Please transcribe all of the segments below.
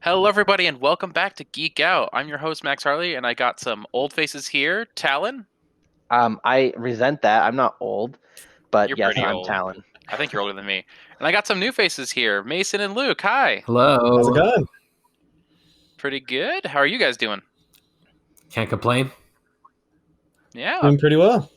Hello, everybody, and welcome back to Geek Out. I'm your host, Max Harley, and I got some old faces here. Talon, I resent that. I'm not old, but you're yes, pretty I'm old. Talon. I think you're older than me. And I got some new faces here, Mason and Luke. Hi. Hello. How's it going? Pretty good. How are you guys doing? Can't complain. Yeah, Doing pretty well.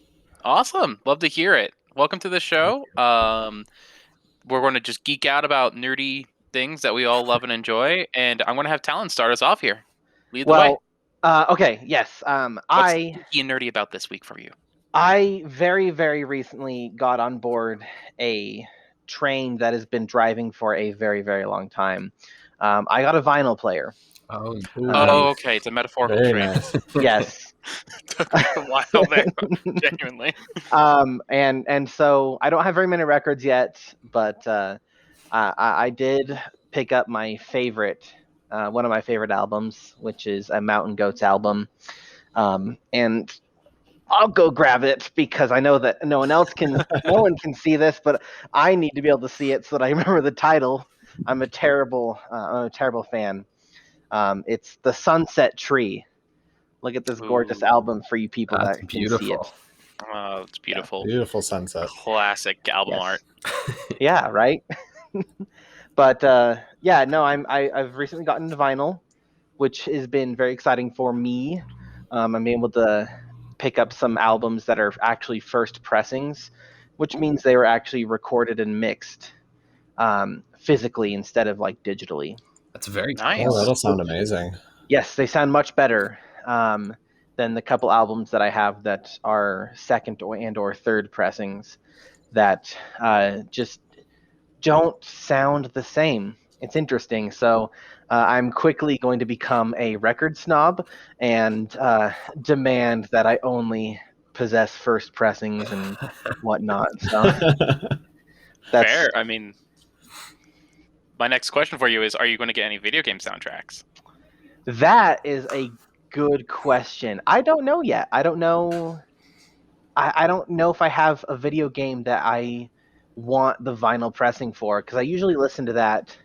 awesome. Love to hear it. Welcome to the show. We're going to just geek out about nerdy things that we all love and enjoy, and I'm going to have Talon start us off here. Lead the way. Okay, yes. What's geeky and nerdy about this week for you? I very, very recently got on board a train that has been driving for a very, very long time. I got a vinyl player. Oh, Okay. It's a metaphorical Very train. nice. Yes. Took me a while there, genuinely. And so I don't have very many records yet, but I did pick up my favorite, one of my favorite albums, which is a Mountain Goats album. And I'll go grab it because I know that no one can see this, but I need to be able to see it so that I remember the title. I'm a terrible fan. It's The Sunset Tree. Look at this gorgeous Ooh. album for you people that's that beautiful. can see it. Oh, it's beautiful. Beautiful sunset. Classic album art. Yeah, right. But I've recently gotten into vinyl, which has been very exciting for me. I'm able to pick up some albums that are actually first pressings, which means they were actually recorded and mixed physically instead of like digitally. That's very Nice. Oh, that'll sound amazing. Yes, they sound much better than the couple albums that I have that are second or third pressings that just don't sound the same. It's interesting. So I'm quickly going to become a record snob and demand that I only possess first pressings and whatnot. So that's Fair. I mean, my next question for you is: are you going to get any video game soundtracks? That is a good question. I don't know yet. I don't know. I don't know if I have a video game that I want the vinyl pressing for, because I usually listen to that,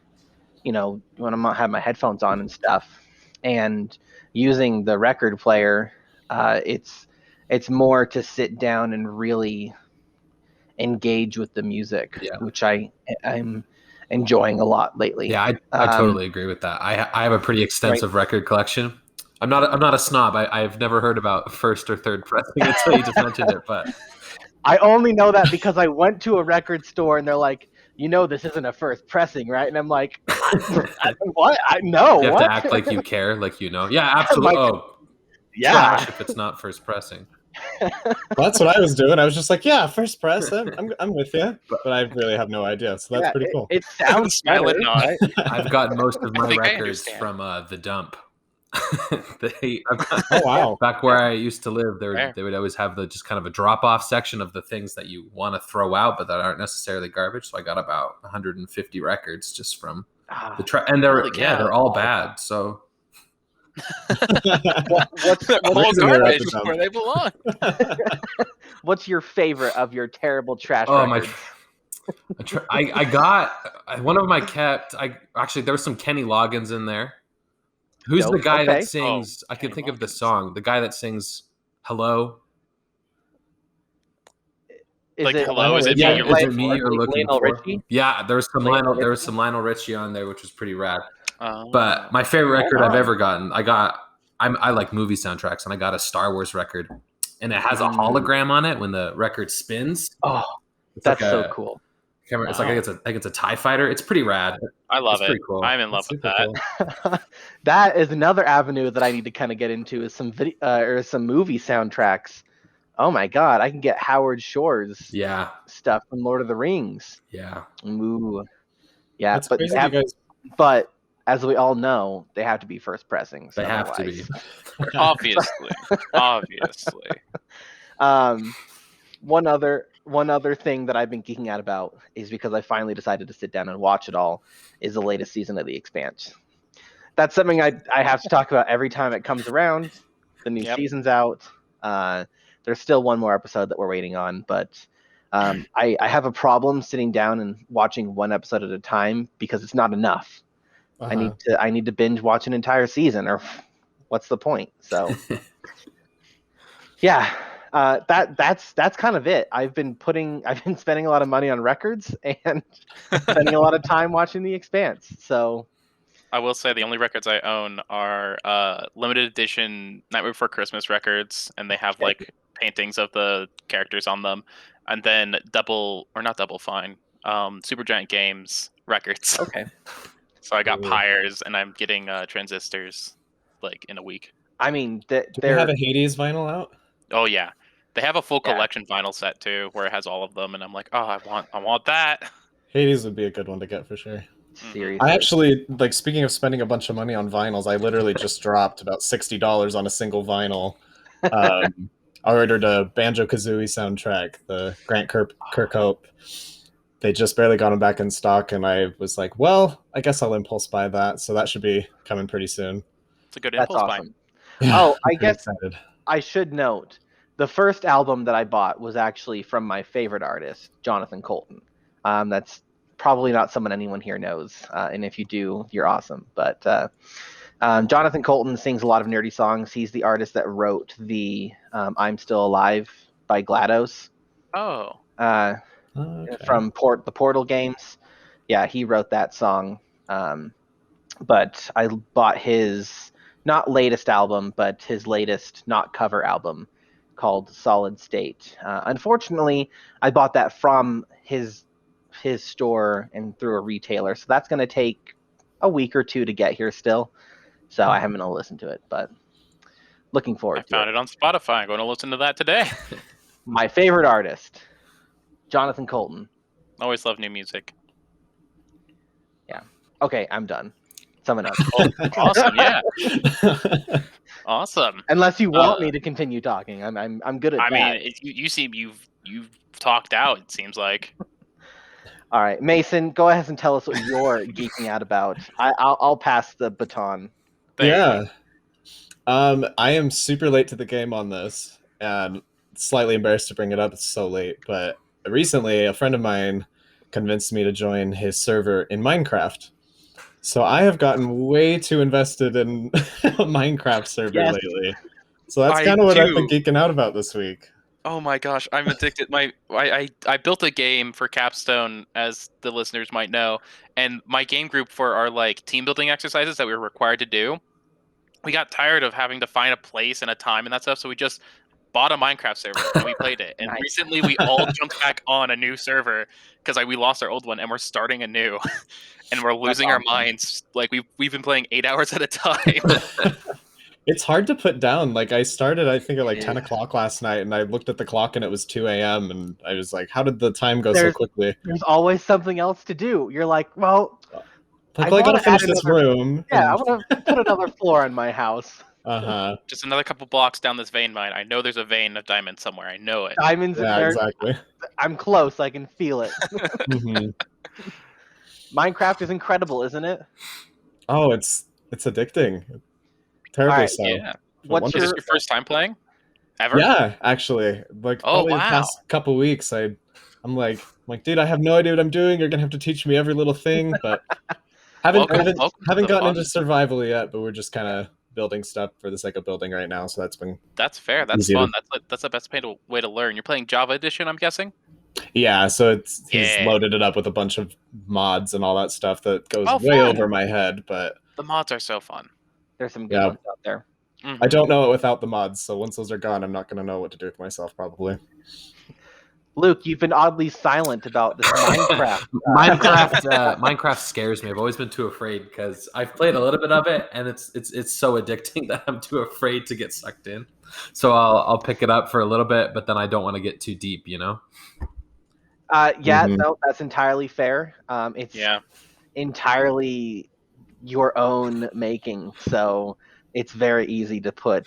when I'm not having my headphones on and stuff. And using the record player, it's more to sit down and really engage with the music, Yeah. which I'm enjoying a lot lately. Yeah, I totally agree with that. I have a pretty extensive record collection. I'm not a snob. I've never heard about first or third pressing until you just mentioned it. But I only know that because I went to a record store and they're like, this isn't a first pressing, right? And I'm like, what? No. you have what? to act like you care, like you know. Yeah, absolutely. Yeah. Trash if it's not first pressing. That's what I was doing. I was just like, yeah, first press. I'm with you, but I really have no idea. So that's pretty cool. It sounds better, Silent nod. right? I've gotten most of my think I records understand. from the dump. Oh wow! Back where I used to live, they would always have the just kind of a drop-off section of the things that you want to throw out, but that aren't necessarily garbage. So I got about 150 records just from the and they're all bad. So what's all reason they're at garbage the dump. where they belong. What's your favorite of your terrible trash oh records? I got one of them I kept. There was some Kenny Loggins in there. Who's Dope. the guy Okay. that sings? I can Kenny think of the Loggins. song. The guy that sings "Hello." Is Like, it hello, is it me Yeah, you're is looking it me for? you're looking Lionel for? Richie? Yeah, there was some Lionel Lionel Richie on there, which was pretty rad. Oh. But my favorite record Right I've on. ever gotten, I like movie soundtracks, and I got a Star Wars record, and it has a hologram on it when the record spins. Oh, It's that's like so cool. It's like it's a TIE fighter. It's pretty rad. I love It's it. pretty cool. I'm in love with that. Cool. That is another avenue that I need to kind of get into, is some video or some movie soundtracks. Oh my god, I can get Howard Shore's Yeah, stuff from Lord of the Rings. yeah. Ooh. Yeah, That's crazy. You guys, but as we all know, they have to be first pressings. They have to be. Obviously. One other thing that I've been geeking out about is, because I finally decided to sit down and watch it all, is the latest season of The Expanse. That's something I have to talk about every time it comes around. The new season's out. There's still one more episode that we're waiting on, but I have a problem sitting down and watching one episode at a time because it's not enough. I need to binge watch an entire season, or what's the point? So yeah, that's kind of it. I've been spending a lot of money on records and spending a lot of time watching The Expanse. So I will say the only records I own are limited edition Nightmare Before Christmas records, and they have like paintings of the characters on them, and then Supergiant Games records. Okay. So I got Pyres, and I'm getting Transistors like in a week. I mean, do they have a Hades vinyl out? Oh yeah, they have a full collection vinyl set too, where it has all of them, and I'm like, oh, I want that. Hades would be a good one to get for sure. Seriously. I actually, like, speaking of spending a bunch of money on vinyls, I literally just dropped about $60 on a single vinyl. I ordered a Banjo-Kazooie soundtrack, the Grant Kirkhope. They just barely got them back in stock, and I was like, well, I guess I'll impulse buy that, so that should be coming pretty soon. It's a good impulse buy. Yeah, I guess excited. I should note, the first album that I bought was actually from my favorite artist, Jonathan Coulton. That's probably not someone anyone here knows, and if you do, you're awesome. But Jonathan Coulton sings a lot of nerdy songs. He's the artist that wrote the "I'm Still Alive" by GLaDOS. Oh. Okay. From the Portal games. Yeah, he wrote that song. But I bought his not latest album, but his latest not cover album called Solid State. Unfortunately, I bought that from his store and through a retailer, so that's going to take a week or two to get here still. So I haven't listened to it, but looking forward to it. I found it on Spotify. I'm going to listen to that today. My favorite artist, Jonathan Coulton. Always love new music. Yeah. Okay, I'm done. Someone else. Oh, awesome! Yeah. Awesome. Unless you want me to continue talking, I'm good at that. I mean, you seem you've talked out. It seems like. All right, Mason, go ahead and tell us what you're geeking out about. I'll pass the baton. Yeah. I am super late to the game on this, and slightly embarrassed to bring it up. It's so late, but recently a friend of mine convinced me to join his server in Minecraft. So I have gotten way too invested in a Minecraft server lately. So that's kind of what I've been geeking out about this week. Oh my gosh, I'm addicted. I built a game for Capstone, as the listeners might know, and my game group for our like team building exercises that we were required to do, we got tired of having to find a place and a time and that stuff, so we just bought a Minecraft server and we played it. And recently we all jumped back on a new server because we lost our old one and we're starting a new, and we're losing our minds. Like we've been playing 8 hours at a time. It's hard to put down. Like I started, I think at like 10 o'clock last night, and I looked at the clock and it was 2 a.m. and I was like, how did the time go so quickly? There's always something else to do. You're like, well, I gotta finish this room. Yeah, I want to put another floor in my house. Just another couple blocks down this vein mine. I know there's a vein of diamonds somewhere. I know it. Diamonds in there. Exactly. I'm close. I can feel it. Minecraft is incredible, isn't it? Oh, it's addicting. Terribly so. Yeah. Is this your first time playing? Ever? Yeah, actually. Like probably the past couple weeks, I'm like, dude, I have no idea what I'm doing. You're gonna have to teach me every little thing, but haven't gotten into survival yet. But we're just kind of building stuff for the sake of building right now. So that's fair. That's fun. That's the best way to learn. You're playing Java Edition, I'm guessing. Yeah, so he's loaded it up with a bunch of mods and all that stuff that goes way over my head. But the mods are so fun. There's some good ones out there. I don't know it without the mods, so once those are gone, I'm not going to know what to do with myself, probably. Luke, you've been oddly silent about this Minecraft. Minecraft scares me. I've always been too afraid because I've played a little bit of it, and it's so addicting that I'm too afraid to get sucked in. So I'll pick it up for a little bit, but then I don't want to get too deep, you know? No, that's entirely fair. It's entirely your own making, so it's very easy to put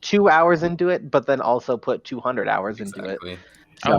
2 hours into it, but then also put 200 hours into it. So,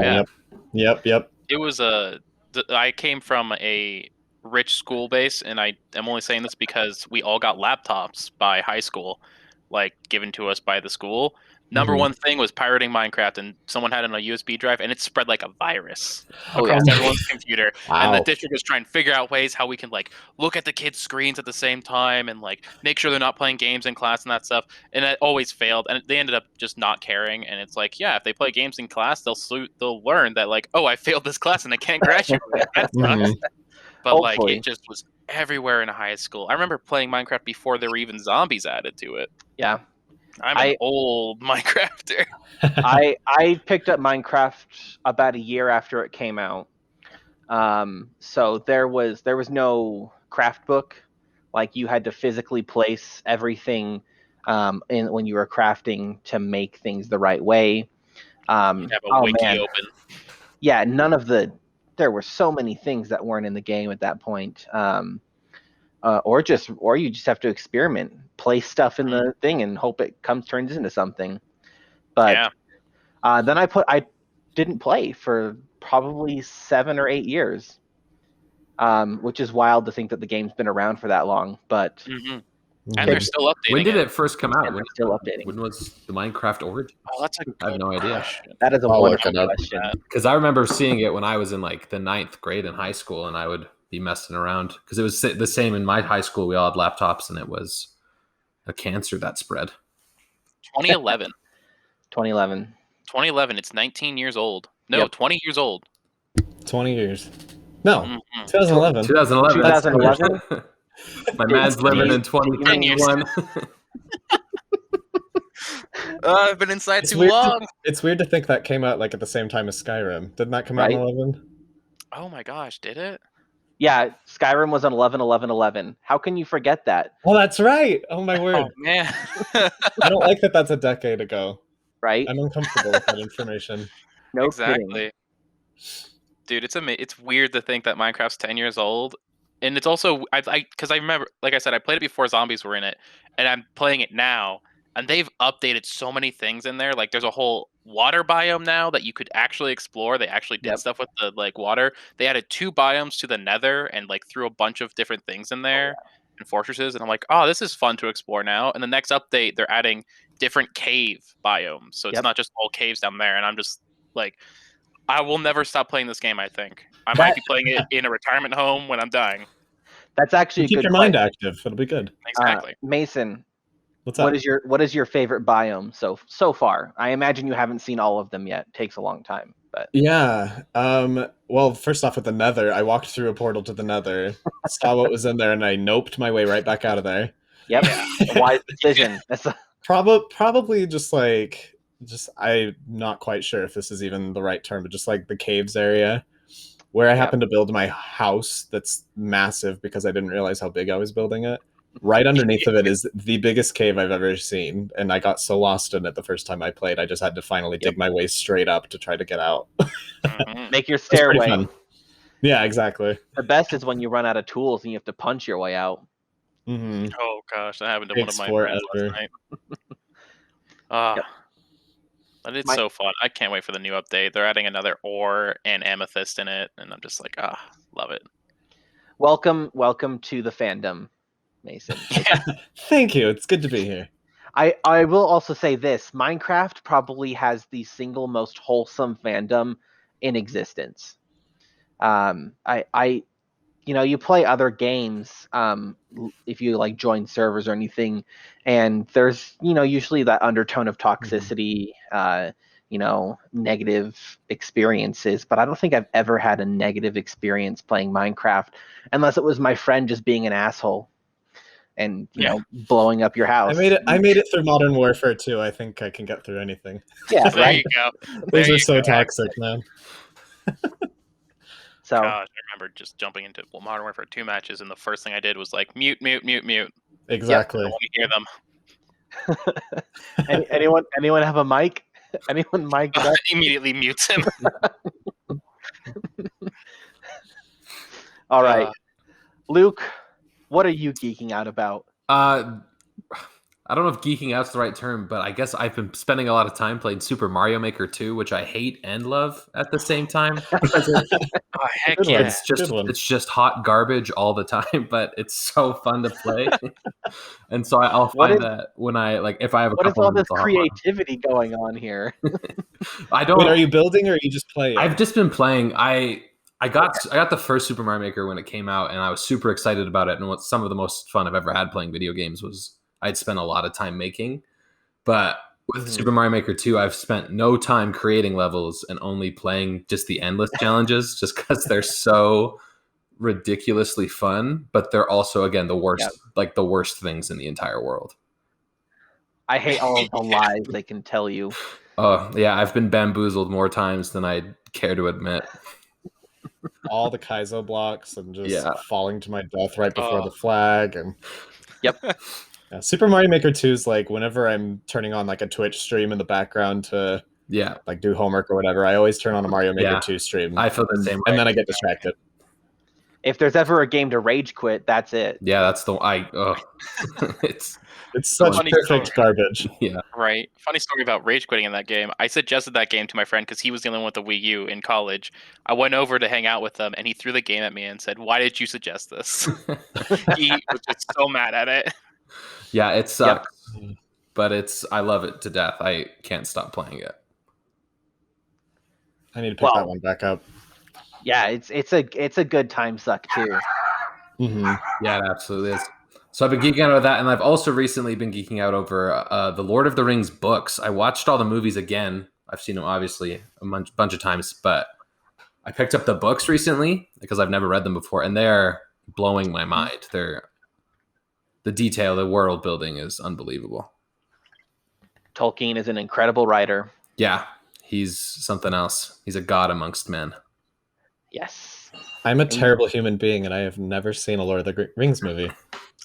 Yep. It was I came from a rich school base, and I am only saying this because we all got laptops by high school, like given to us by the school. Number one thing was pirating Minecraft, and someone had it on a USB drive, and it spread like a virus Oh, across yeah. everyone's computer. Wow. And the district was trying to figure out ways how we can like look at the kids' screens at the same time and like make sure they're not playing games in class and that stuff. And it always failed, and they ended up just not caring. And it's like, yeah, if they play games in class, they'll learn that like, oh, I failed this class and I can't graduate. That sucks. But like, it just was everywhere in high school. I remember playing Minecraft before there were even zombies added to it. Yeah. I'm an old Minecrafter. I picked up Minecraft about a year after it came out. So there was no craft book. Like, you had to physically place everything in when you were crafting to make things the right way. You'd have a wiki open. Yeah, there were so many things that weren't in the game at that point. Or you just have to experiment, place stuff in the thing, and hope it turns into something. But then I didn't play for probably 7 or 8 years, which is wild to think that the game's been around for that long. But and they're still updating. When did it first come out? When still updating. When was the Minecraft origin? Oh, that's I have no idea. That is a wonderful question. Because I remember seeing it when I was in like the 9th grade in high school, and I would be messing around because it was the same in my high school. We all had laptops, and it was a cancer that spread. 2011. 2011. 2011. It's 19 years old. No, 20 years old. 20 years. No, 2011. 2011. My man's living in 2021. I've been inside too long. It's weird to think that came out like at the same time as Skyrim. Didn't that come out in 11? Oh my gosh, did it? Yeah, Skyrim was on 11/11/11. How can you forget that? Oh, that's right. Oh my word. Oh man. I don't like that that's a decade ago. Right? I'm uncomfortable with that information. No exactly. kidding. Dude, it's weird to think that Minecraft's 10 years old. And it's also because I remember, like I said, I played it before zombies were in it, and I'm playing it now, and they've updated so many things in there. Like, there's a whole water biome now that you could actually explore. They actually did stuff with the like water. They added 2 biomes to the Nether and like threw a bunch of different things in there and fortresses. And I'm like, oh, this is fun to explore now. And the next update, they're adding different cave biomes, so it's not just all caves down there. And I'm just like, I will never stop playing this game. I think I might be playing it in a retirement home when I'm dying. That's actually keep your mind active. It'll be good. Exactly. Mason, what's up? What is your favorite biome so far? I imagine you haven't seen all of them yet. It takes a long time, but yeah. Well, first off, with the Nether, I walked through a portal to the Nether, saw what was in there, and I noped my way right back out of there. Yep. Wise decision. That's probably I'm not quite sure if this is even the right term, but just like the caves area where I happen to build my house that's massive because I didn't realize how big I was building it. Right underneath of it is the biggest cave I've ever seen, and I got so lost in it the first time I played, I just had to finally dig my way straight up to try to get out. Make your stairway. Yeah, exactly. The best is when you run out of tools and you have to punch your way out. Oh gosh, that happened to one of my friends last night. But it's so fun. I can't wait for the new update. They're adding another ore and amethyst in it, and I'm just like, love it. Welcome to the fandom, Mason. Thank you. It's good to be here. I will also say this: Minecraft probably has the single most wholesome fandom in existence. You play other games, if you like join servers or anything, and there's usually that undertone of toxicity, negative experiences. But I don't think I've ever had a negative experience playing Minecraft, unless it was my friend just being an asshole and blowing up your house. I made it through Modern Warfare 2. I think I can get through anything. Yeah, there you go. These are so toxic, man. So gosh, I remember just jumping into Modern Warfare 2 matches, and the first thing I did was like mute. Exactly. I don't want to hear them. Anyone have a mic? Anyone mic up? Immediately mutes him. All right, Luke, what are you geeking out about? I I don't know if geeking out's the right term, but I guess I've been spending a lot of time playing Super Mario Maker 2, which I hate and love at the same time. Oh, heck Good yeah. one. It's just hot garbage all the time, but it's so fun to play. And so I'll find that when I if I have a what couple is all this minutes, I'll hop on. creativity going on here? I don't. Wait, are you building or are you just playing? I've just been playing. I got the first Super Mario Maker when it came out, and I was super excited about it. And what some of the most fun I've ever had playing video games was I'd spent a lot of time making. But with Super Mario Maker 2, I've spent no time creating levels and only playing just the endless challenges, just because they're so ridiculously fun. But they're also, again, the worst, the worst things in the entire world. I hate all of the lies they can tell you. Oh yeah, I've been bamboozled more times than I care to admit. All the Kaizo blocks and just falling to my death right before the flag. And Super Mario Maker 2 is like whenever I'm turning on like a Twitch stream in the background to like do homework or whatever, I always turn on a Mario Maker 2 stream. I feel the same way. And then I get distracted. If there's ever a game to rage quit, that's it. Yeah, that's the It's such perfect garbage. Yeah. Right. Funny story about rage quitting in that game. I suggested that game to my friend because he was the only one with the Wii U in college. I went over to hang out with him, and he threw the game at me and said, "Why did you suggest this?" He was just so mad at it. Yeah, it sucks. But I love it to death. I can't stop playing it. I need to pick that one back up. Yeah, it's a good time suck too. Yeah, it absolutely is. So I've been geeking out over that, and I've also recently been geeking out over the Lord of the Rings books. I watched all the movies again. I've seen them obviously a bunch of times, but I picked up the books recently because I've never read them before, and they're blowing my mind. The detail, the world building is unbelievable. Tolkien is an incredible writer. Yeah, he's something else. He's a god amongst men. Yes. I'm a terrible human being, and I have never seen a Lord of the Rings movie.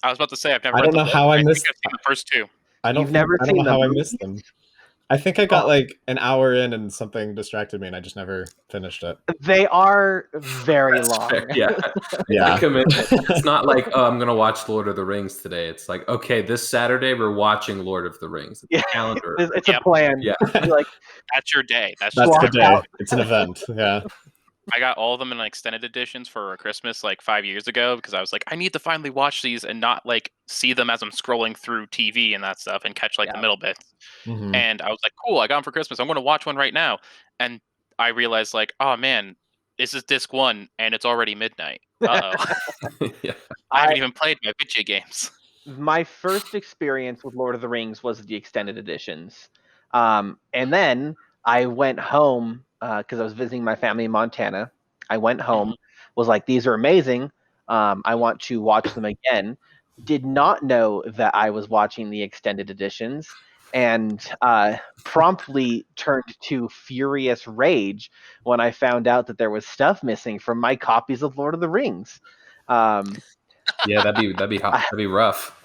I was about to say I've never. I don't know how I missed. I've seen the first two. I don't know how I missed them. I think I got like an hour in, and something distracted me, and I just never finished it. They are very long. Fair. Yeah. It's not like, oh, I'm gonna watch Lord of the Rings today. It's like, okay, this Saturday we're watching Lord of the Rings. It's a calendar. It's a plan. Yeah. Like that's your day. That's the day. It's an event. Yeah. I got all of them in extended editions for Christmas like 5 years ago because I was like, I need to finally watch these and not like see them as I'm scrolling through TV and that stuff and catch like the middle bits. And I was like, cool, I got them for Christmas. I'm going to watch one right now. And I realized like, oh man, this is disc 1 and it's already midnight. Uh-oh. I haven't even played my video games. My first experience with Lord of the Rings was the extended editions. And then I went home because I was visiting my family in Montana. I went home, was like, these are amazing. I want to watch them again. Did not know that I was watching the extended editions and promptly turned to furious rage when I found out that there was stuff missing from my copies of Lord of the Rings. Yeah, that'd be rough.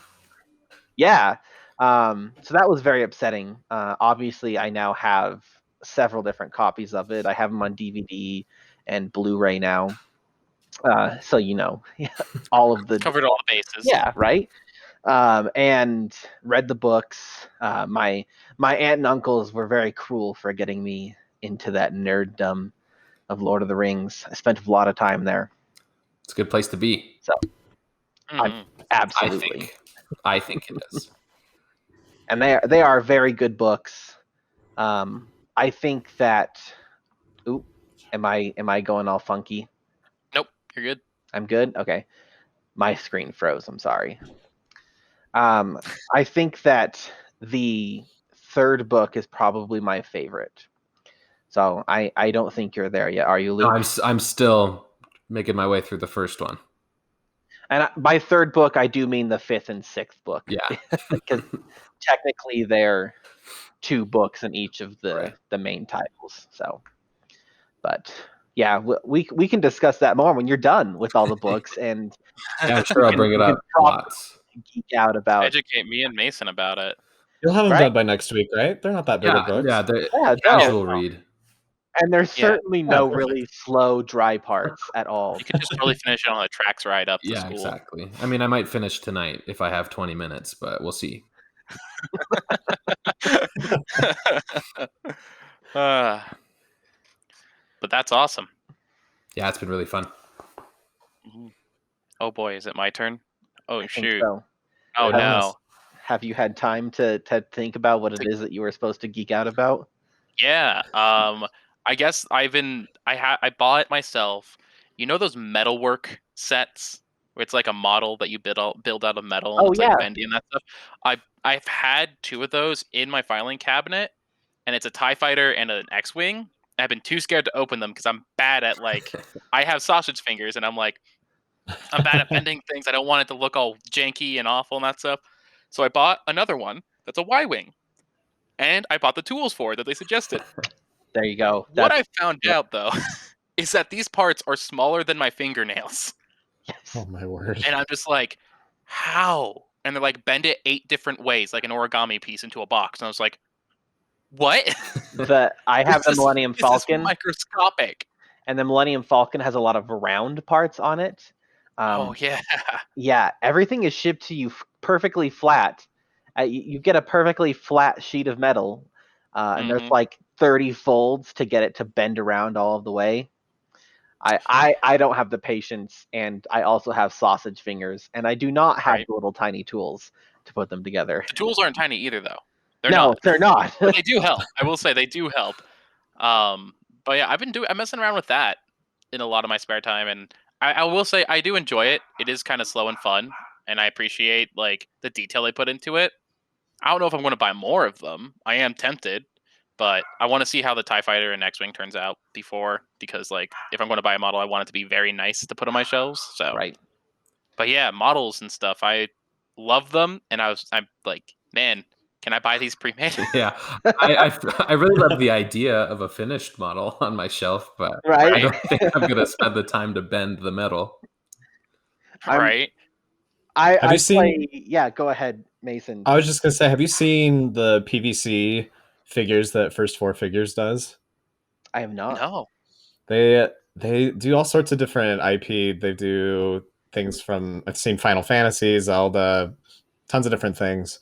Yeah. So that was very upsetting. Obviously, I now have several different copies of it. I have them on DVD and Blu-ray now. So all of the covered all the bases. Yeah, right. And read the books. My aunt and uncles were very cruel for getting me into that nerddom of Lord of the Rings. I spent a lot of time there. It's a good place to be. So, absolutely, I think it is. And they are very good books. I think that. Ooh, am I going all funky? Nope, you're good. I'm good. Okay, my screen froze. I'm sorry. I think that the third book is probably my favorite. So I don't think you're there yet. Are you, Luke? No, I'm still making my way through the first one. And by third book, I do mean the fifth and sixth book. Yeah, because technically they're 2 books in each of the main titles. So, but yeah, we can discuss that more when you're done with all the books, and I'm sure I'll bring it up lots. Geek out about. Educate me and Mason about it. You'll have them done by next week, right? They're not that big of books. Yeah, they're casual read. And there's certainly no really slow, dry parts at all. You could just totally finish it on the tracks ride up to school. Exactly. I mean, I might finish tonight if I have 20 minutes, but we'll see. But that's awesome. Yeah, it's been really fun. Oh boy, is it my turn? Oh shoot! So. Oh no! Have you had time to think about what it is that you were supposed to geek out about? Yeah. I guess I bought it myself. You know those metalwork sets where it's like a model that you build out of metal and it's like bendy and that stuff. I've had 2 of those in my filing cabinet, and it's a TIE fighter and an X-wing. I've been too scared to open them because I'm bad at I have sausage fingers and I'm bad at bending things. I don't want it to look all janky and awful and that stuff. So I bought another one that's a Y-wing, and I bought the tools for it that they suggested. There you go. What I found out though is that these parts are smaller than my fingernails. Yes. Oh my word! And I'm just like, how? And they're like, bend it 8 different ways, like an origami piece into a box. And I was like, what? I have the Millennium Falcon. This is microscopic. And the Millennium Falcon has a lot of round parts on it. Oh yeah. Yeah, everything is shipped to you perfectly flat. You get a perfectly flat sheet of metal, and there's like 30 folds to get it to bend around all of the way. I don't have the patience, and I also have sausage fingers, and I do not have the little tiny tools to put them together. The tools aren't tiny either, though. They're not. But they do help. I will say they do help. But yeah, I'm messing around with that in a lot of my spare time, and I will say I do enjoy it. It is kind of slow and fun, and I appreciate the detail they put into it. I don't know if I'm going to buy more of them. I am tempted, but I want to see how the TIE Fighter and X-Wing turns out before, because if I'm going to buy a model, I want it to be very nice to put on my shelves. So right. But yeah, models and stuff, I love them, and I'm like, man, can I buy these pre-made? Yeah, I really love the idea of a finished model on my shelf, but I don't think I'm going to spend the time to bend the metal. Right. Have you seen? Yeah, go ahead, Mason. I was just going to say, have you seen the PVC figures that First 4 Figures does? I have not. No. They do all sorts of different IP. They do things from, I've seen Final Fantasy, Zelda, tons of different things.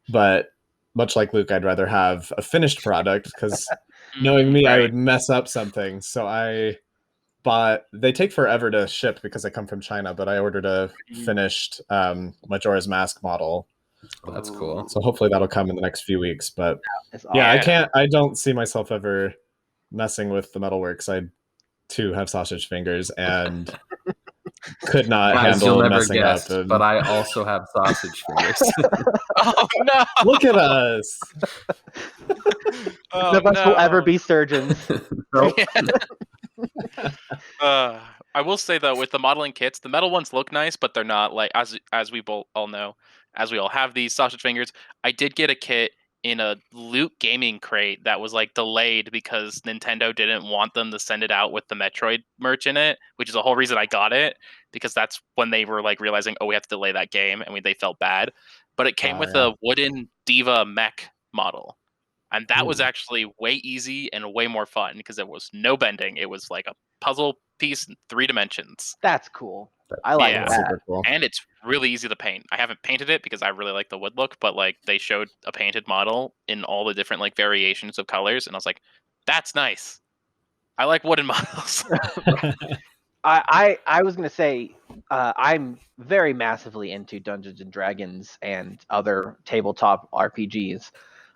But much like Luke, I'd rather have a finished product, because knowing me, I would mess up something. So I bought, they take forever to ship because they come from China, but I ordered a finished Majora's Mask model. Oh, that's cool. So hopefully that'll come in the next few weeks. But yeah, I don't see myself ever messing with the metalworks. I too have sausage fingers and could not handle messing up. But I also have sausage fingers. Oh no! Look at us. None of us will ever be surgeons. Nope. I will say though, with the modeling kits, the metal ones look nice, but they're not as we both all know, as we all have these sausage fingers. I did get a kit in a Loot Gaming crate that was delayed because Nintendo didn't want them to send it out with the Metroid merch in it, which is the whole reason I got it, because that's when they were realizing, oh, we have to delay that game, and they felt bad. But it came with a wooden Diva mech model, and that was actually way easy and way more fun because it was no bending. It was like a puzzle piece in 3 dimensions. That's cool. I like that. Super cool. And it's really easy to paint. I haven't painted it because I really like the wood look, but they showed a painted model in all the different variations of colors, and I was like, that's nice. I like wooden models. I was gonna say I'm very massively into Dungeons and Dragons and other tabletop RPGs,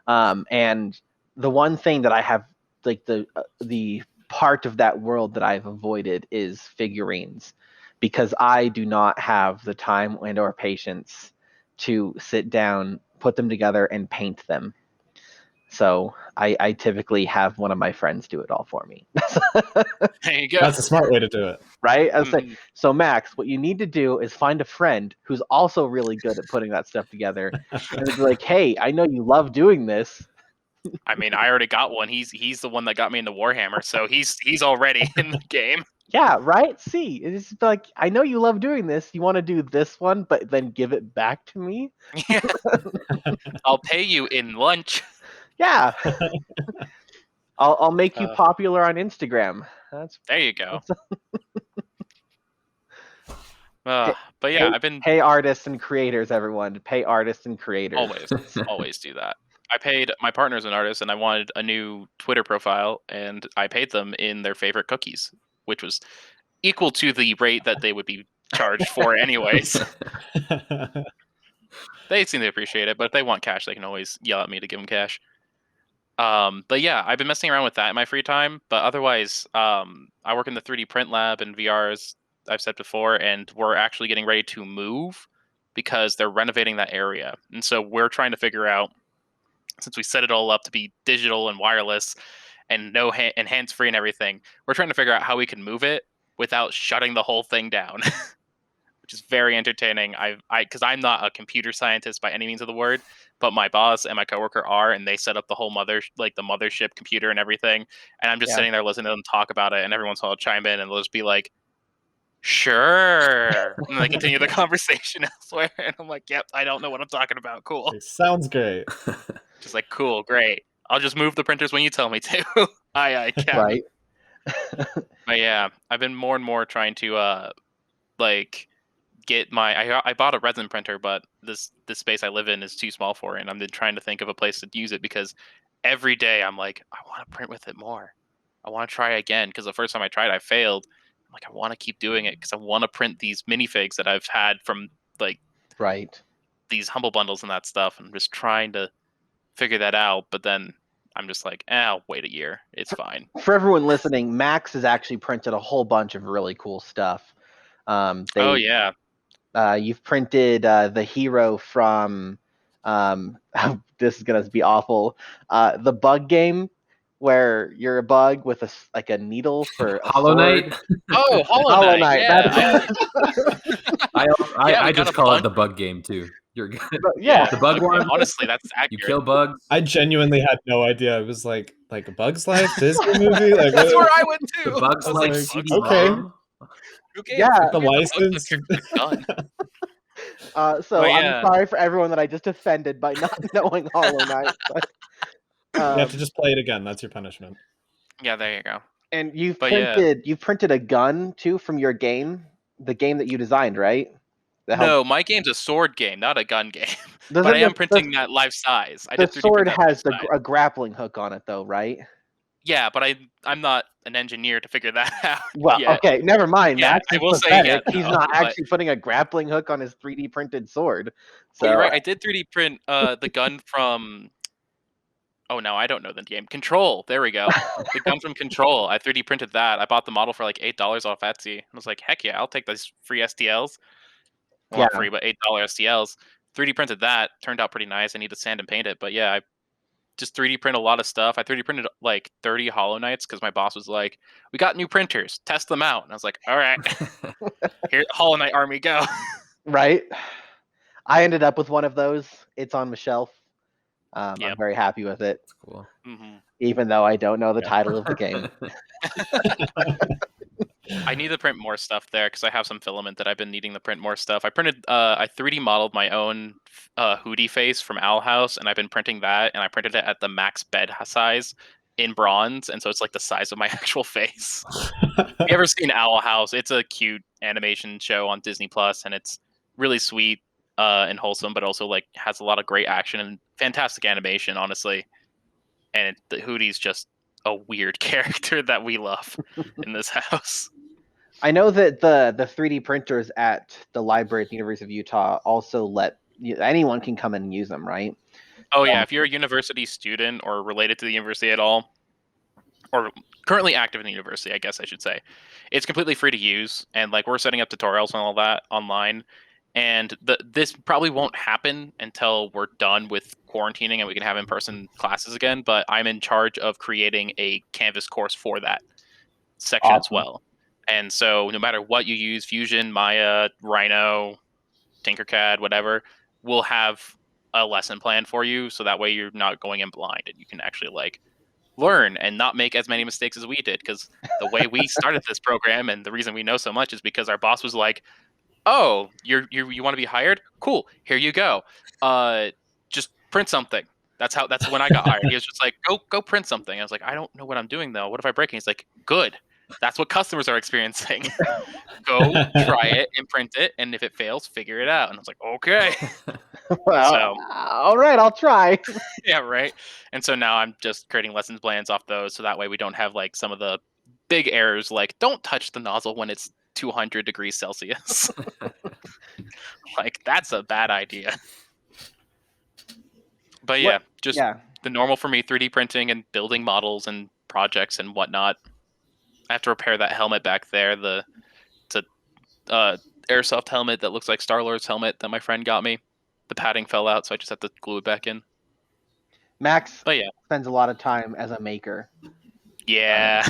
and the one thing that I have the part of that world that I've avoided is figurines, because I do not have the time and or patience to sit down, put them together, and paint them. So I typically have one of my friends do it all for me. There you go. That's a smart way to do it. Right? I was saying, so Max, what you need to do is find a friend who's also really good at putting that stuff together. And be like, hey, I know you love doing this. I mean, I already got one. He's the one that got me into Warhammer, so he's already in the game. Yeah, right? See, it's like, I know you love doing this. You want to do this one, but then give it back to me? Yeah. I'll pay you in lunch. Yeah. I'll make you popular on Instagram. There you go. But yeah, I've been pay artists and creators, everyone. Pay artists and creators. always do that. I paid my partner's an artist, and I wanted a new Twitter profile, and I paid them in their favorite cookies, which was equal to the rate that they would be charged for anyways. They seem to appreciate it, but if they want cash, they can always yell at me to give them cash. But yeah, I've been messing around with that in my free time. But otherwise, I work in the 3D print lab and VR, as I've said before, and we're actually getting ready to move because they're renovating that area. And so we're trying to figure out, since we set it all up to be digital and wireless and and hands-free and everything, we're trying to figure out how we can move it without shutting the whole thing down. Which is very entertaining. Because I'm not a computer scientist by any means of the word, but my boss and my coworker are, and they set up the whole the mothership computer and everything. And I'm just sitting there listening to them talk about it, and every once in a while I'll chime in, and they'll just be like, "Sure," and they continue the conversation elsewhere. And I'm like, "Yep, I don't know what I'm talking about. Cool." It sounds great. Just like, cool, great. I'll just move the printers when you tell me to. I can. Right. But yeah, I've been more and more trying to get I bought a resin printer, but this space I live in is too small for it, and I've been trying to think of a place to use it because every day I'm like, I want to print with it more. I want to try again because the first time I tried, I failed. I'm like, I want to keep doing it because I want to print these minifigs that I've had from these Humble Bundles and that stuff. I'm just trying to figure that out, but then I'm just like, I'll wait a year. It's fine. For everyone listening, Max has actually printed a whole bunch of really cool stuff. Oh yeah. You've printed the hero from this is gonna be awful. The bug game where you're a bug with a needle for a Hollow Knight. Oh, Hollow Knight. Yeah. I just call it the bug game too. You're good. Yeah, the bug one. Honestly, that's accurate. You kill bugs. I genuinely had no idea. It was like a Bug's Life Disney movie. Like, that's where I went too. The Bug's Life. Okay. Yeah, the license. So I'm sorry for everyone that I just offended by not knowing Hollow Knight. But, you have to just play it again. That's your punishment. Yeah, there you go. And you've printed a gun too from your game, the game that you designed, right? No, my game's a sword game, not a gun game. But I am printing that life size. The sword has a grappling hook on it, though, right? Yeah, but I'm not an engineer to figure that out. Well, okay, never mind. Yeah, I will say he's not actually putting a grappling hook on his 3D printed sword. So you're right. I did 3D print the gun from. Oh no, I don't know the game. Control. There we go. The gun from Control. I 3D printed that. I bought the model for like $8 off Etsy. I was like, heck yeah, I'll take those free STLs. Well, not free, but $8 STLs. 3D printed that. Turned out pretty nice. I need to sand and paint it, but yeah, I just 3D print a lot of stuff. I 3D printed like 30 Hollow Knights because my boss was like, "We got new printers. Test them out." And I was like, "All right, here, Hollow Knight army, go." Right. I ended up with one of those. It's on my shelf. I'm very happy with it. That's cool. Mm-hmm. Even though I don't know the title of the game. I need to print more stuff there because I have some filament that I've been needing to print more stuff. I 3D modeled my own Hootie face from Owl House, and I've been printing that, and I printed it at the max bed size in bronze, and so it's like the size of my actual face. Have you ever seen Owl House? It's a cute animation show on Disney Plus, and it's really sweet and wholesome, but also like has a lot of great action and fantastic animation, honestly. And the Hootie's just a weird character that we love in this house. I know that the 3D printers at the library at the University of Utah also anyone can come in and use them, right? Oh yeah, if you're a university student or related to the university at all, or currently active in the university, I guess I should say, it's completely free to use. And like we're setting up tutorials and all that online. And this probably won't happen until we're done with quarantining and we can have in-person classes again. But I'm in charge of creating a Canvas course for that section as well. And so no matter what you use, Fusion, Maya, Rhino, Tinkercad, whatever, we'll have a lesson plan for you. So that way you're not going in blind and you can actually like learn and not make as many mistakes as we did. Because the way we started this program and the reason we know so much is because our boss was like, "Oh, you want to be hired? Cool. Here you go. Just print something." That's when I got hired. He was just like, go print something. I was like, "I don't know what I'm doing though. What if I break it?" He's like, "Good. That's what customers are experiencing. Go try it and print it, and if it fails, figure it out. And I was like, okay. Well, So, all right, I'll try. yeah, right. And so now I'm just creating lessons plans off those, so that way we don't have like some of the big errors, like don't touch the nozzle when it's 200 degrees Celsius. Like that's a bad idea. But yeah, just the normal for me, 3D printing and building models and projects and whatnot. I have to repair that helmet back there. It's a airsoft helmet that looks like Star-Lord's helmet that my friend got me. The padding fell out, so I just have to glue it back in. Max spends a lot of time as a maker. Yeah.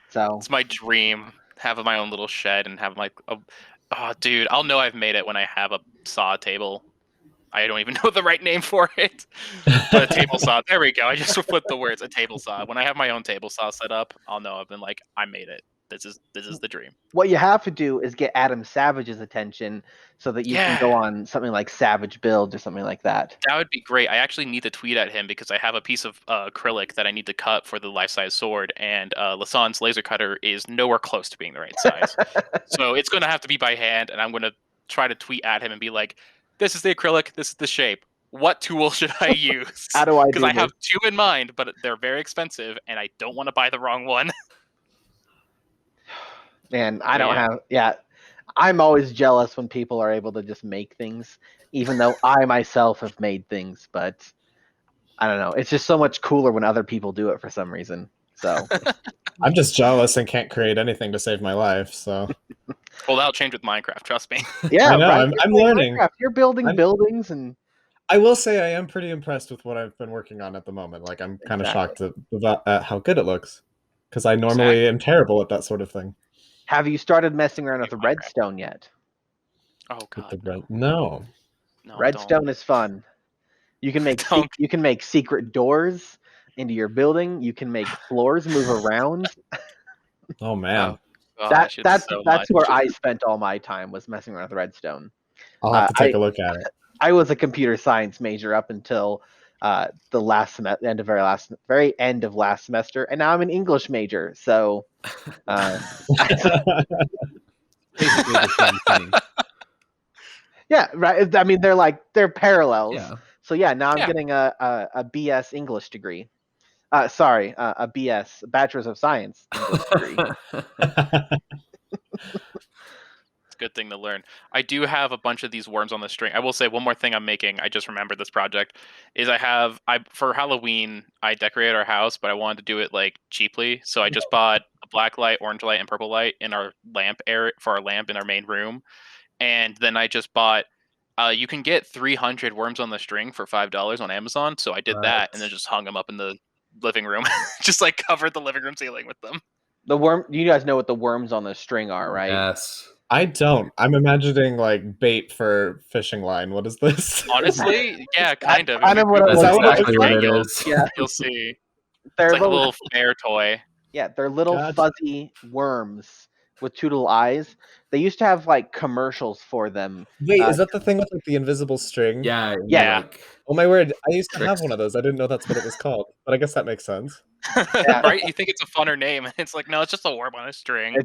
So it's my dream. Have my own little shed and have like oh dude, I'll know I've made it when I have a saw table. I don't even know the right name for it. But a table saw. There we go. I just flipped the words. A table saw. When I have my own table saw set up, I'll know I've been like, I made it. This is the dream. What you have to do is get Adam Savage's attention so that you can go on something like Savage Builds or something like that. That would be great. I actually need to tweet at him because I have a piece of acrylic that I need to cut for the life-size sword, and Lasson's laser cutter is nowhere close to being the right size. So it's going to have to be by hand, and I'm going to try to tweet at him and be like, this is the acrylic, this is the shape. What tool should I use? How do I do Because I have two in mind, but they're very expensive, and I don't want to buy the wrong one. Man, I don't have... Yeah, I'm always jealous when people are able to just make things, even though I myself have made things. But I don't know. It's just so much cooler when other people do it for some reason. So I'm just jealous and can't create anything to save my life. So well, that'll change with Minecraft. Trust me. Yeah, I know. right? I'm learning. Minecraft. You're building buildings, and I will say I am pretty impressed with what I've been working on at the moment. Like I'm kind of shocked at how good it looks, because I normally am terrible at that sort of thing. Have you started messing around with redstone yet? Oh God, no. Redstone is fun. You can make secret doors into your building. You can make floors move around. Oh man, that's where I spent all my time, was messing around with redstone. I'll have to take a look at it. I was a computer science major up until the last very end of last semester, and now I'm an English major. So basically the same thing. Yeah, right. I mean, they're parallels. Yeah. So yeah, now I'm getting a BS English degree. A BS, Bachelor's of Science English degree. It's a good thing to learn. I do have a bunch of these worms on the string. I will say one more thing I'm making. I just remembered this project is for Halloween I decorated our house, but I wanted to do it like cheaply, so I just bought a black light, orange light, and purple light in our lamp area for our lamp in our main room. And then I just bought, you can get 300 worms on the string for $5 on Amazon. So I did that and then just hung them up in the living room. Just like covered the living room ceiling with them. You guys know what the worms on the string are, right? Yes. I don't. I'm imagining like bait for fishing line. What is this? Honestly, yeah, kind of. Kind of what it is. Yeah. You'll see. They're it's like a little fair toy. Yeah, they're little fuzzy worms with two little eyes. They used to have like commercials for them. Wait, is that the thing with like the invisible string? Yeah. Like, oh my word! I used to have one of those. I didn't know that's what it was called, but I guess that makes sense. Right? You think it's a funner name, and it's like, no, it's just a worm on a string.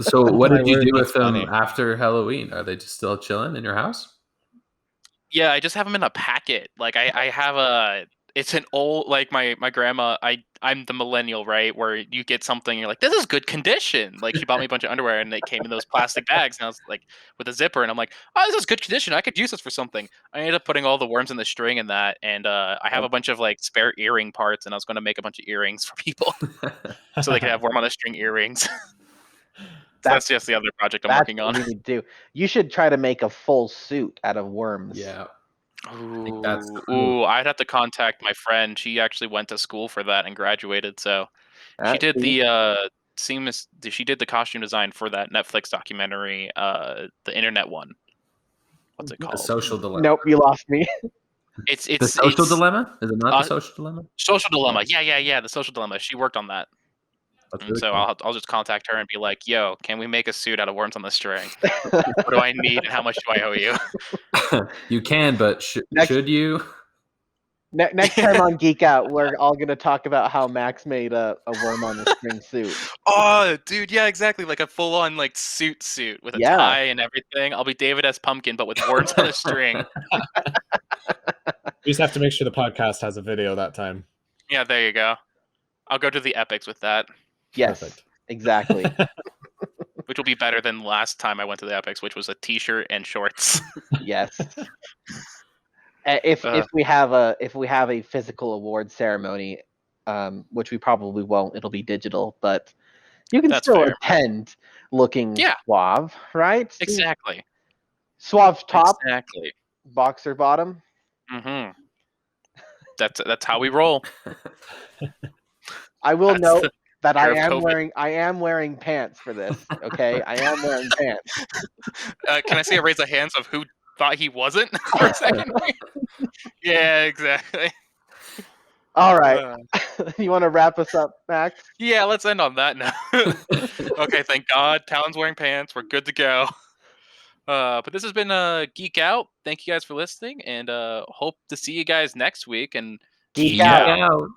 So what did you do with them after Halloween? Are they just still chilling in your house? Yeah, I just have them in a packet. Like I have it's an old, like my grandma, I'm the millennial, right? Where you get something, you're like, this is good condition. Like she bought me a bunch of underwear and it came in those plastic bags and I was like with a zipper and I'm like, oh, this is good condition. I could use this for something. I ended up putting all the worms in the string and that, and I have a bunch of like spare earring parts and I was going to make a bunch of earrings for people so they could have worm on the string earrings. That's just the other project I'm working on. You should try to make a full suit out of worms. Yeah. Ooh, that's cool. I'd have to contact my friend. She actually went to school for that and graduated. So she did she did the costume design for that Netflix documentary, the internet one. What's it called? The Social Dilemma. Nope, you lost me. It's the Social Dilemma? Is it not the Social Dilemma? Social Dilemma. Yeah. The Social Dilemma. She worked on that. Really so cool. I'll just contact her and be like, yo, can we make a suit out of worms on the string? What do I need and how much do I owe you? You can, but should you? Next time on Geek Out, we're all gonna talk about how Max made a worm on a string suit. Oh, dude, yeah, exactly. Like a full-on like suit with a tie and everything. I'll be David S. Pumpkin, but with worms on a string. We just have to make sure the podcast has a video that time. Yeah, there you go. I'll go to the epics with that. Yes, Perfect. Exactly. Which will be better than last time I went to the epics, which was a T-shirt and shorts. Yes. If we have a physical award ceremony, which we probably won't, it'll be digital, but you can still attend looking suave, right? Exactly. Suave top. Exactly. Boxer bottom. Mm-hmm. That's how we roll. I will note that I am wearing pants for this. Okay, I am wearing pants. Can I see a raise of hands of who thought he wasn't for a second? Yeah, exactly. All right. You want to wrap us up, Max? Yeah, let's end on that now. Okay, thank God. Talon's wearing pants. We're good to go. But this has been Geek Out. Thank you guys for listening, and hope to see you guys next week. And Geek out.